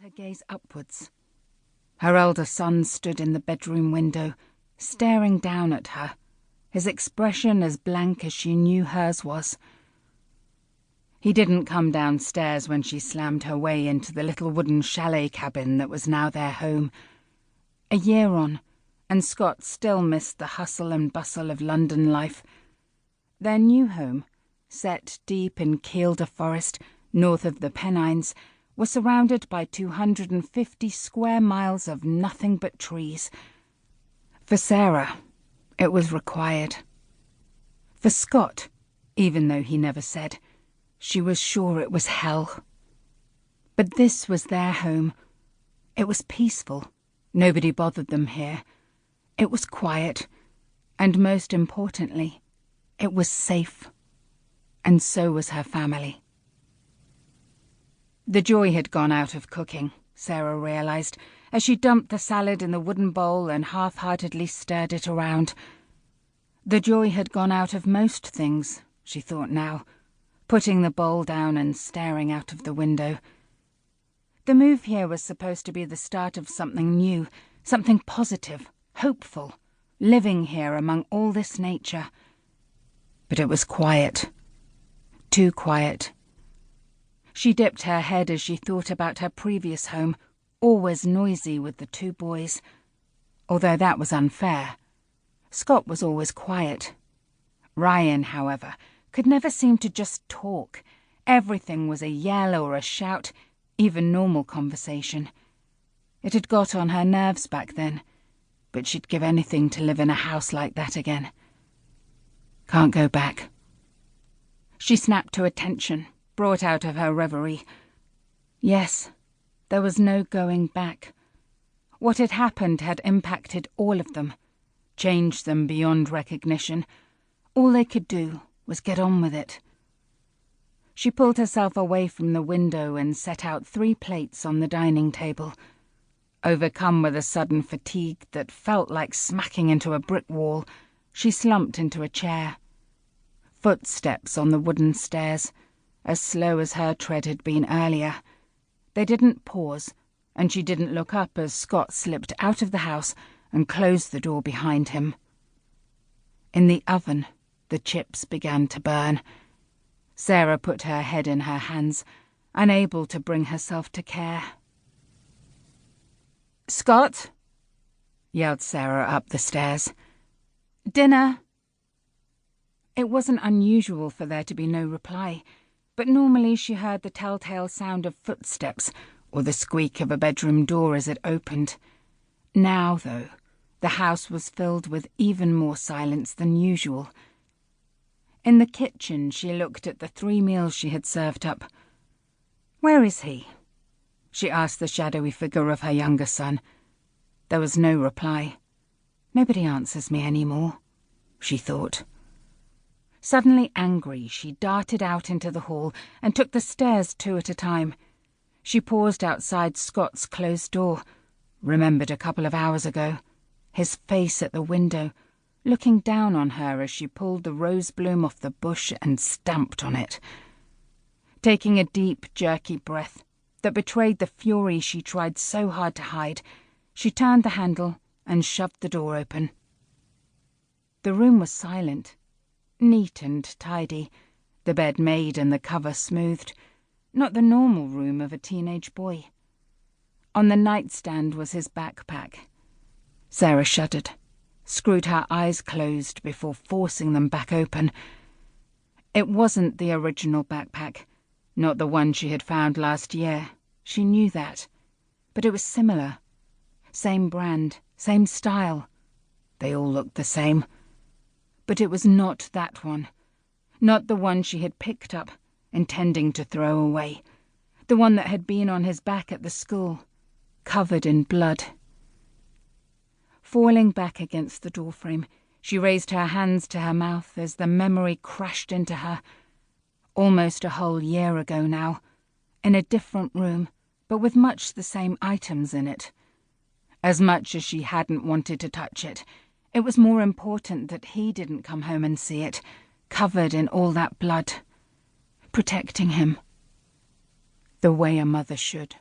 her gaze upwards. Her elder son stood in the bedroom window, staring down at her, his expression as blank as she knew hers was. He didn't come downstairs when she slammed her way into the little wooden chalet cabin that was now their home. A year on, and Scott still missed the hustle and bustle of London life. Their new home, set deep in Kielder Forest, north of the Pennines, was surrounded by 250 square miles of nothing but trees. For Sara, it was required. For Scott, even though he never said, she was sure it was hell. But this was their home. It was peaceful. Nobody bothered them here. It was quiet. And most importantly, it was safe. And so was her family. The joy had gone out of cooking, Sara realised, as she dumped the salad in the wooden bowl and half-heartedly stirred it around. The joy had gone out of most things, she thought now, putting the bowl down and staring out of the window. The move here was supposed to be the start of something new, something positive, hopeful, living here among all this nature. But it was quiet. Too quiet. She dipped her head as she thought about her previous home, always noisy with the two boys. Although that was unfair. Scott was always quiet. Ryan, however, could never seem to just talk. Everything was a yell or a shout, even normal conversation. It had got on her nerves back then, but she'd give anything to live in a house like that again. Can't go back. She snapped to attention, brought out of her reverie. Yes, there was no going back. What had happened had impacted all of them, changed them beyond recognition. All they could do was get on with it. She pulled herself away from the window and set out 3 plates on the dining table. Overcome with a sudden fatigue that felt like smacking into a brick wall, she slumped into a chair. Footsteps on the wooden stairs, as slow as her tread had been earlier. They didn't pause, and she didn't look up as Scott slipped out of the house and closed the door behind him. In the oven, the chips began to burn. Sara put her head in her hands, unable to bring herself to care. "Scott!" yelled Sara up the stairs. "Dinner!" It wasn't unusual for there to be no reply, but normally she heard the telltale sound of footsteps or the squeak of a bedroom door as it opened. Now, though, the house was filled with even more silence than usual. In the kitchen, she looked at the 3 meals she had served up. "Where is he?" she asked the shadowy figure of her younger son. There was no reply. Nobody answers me anymore, she thought. Suddenly angry, she darted out into the hall and took the stairs 2 at a time. She paused outside Scott's closed door, remembered a couple of hours ago, his face at the window, looking down on her as she pulled the rose bloom off the bush and stamped on it. Taking a deep, jerky breath that betrayed the fury she tried so hard to hide, she turned the handle and shoved the door open. The room was silent, neat and tidy, the bed made and the cover smoothed, not the normal room of a teenage boy. On the nightstand was his backpack. Sara shuddered, screwed her eyes closed before forcing them back open. It wasn't the original backpack, not the one she had found last year. She knew that. But it was similar. Same brand, same style. They all looked the same. But it was not that one. Not the one she had picked up, intending to throw away. The one that had been on his back at the school, covered in blood. Falling back against the doorframe, she raised her hands to her mouth as the memory crashed into her. Almost a whole year ago now, in a different room, but with much the same items in it. As much as she hadn't wanted to touch it, it was more important that he didn't come home and see it, covered in all that blood, protecting him, the way a mother should.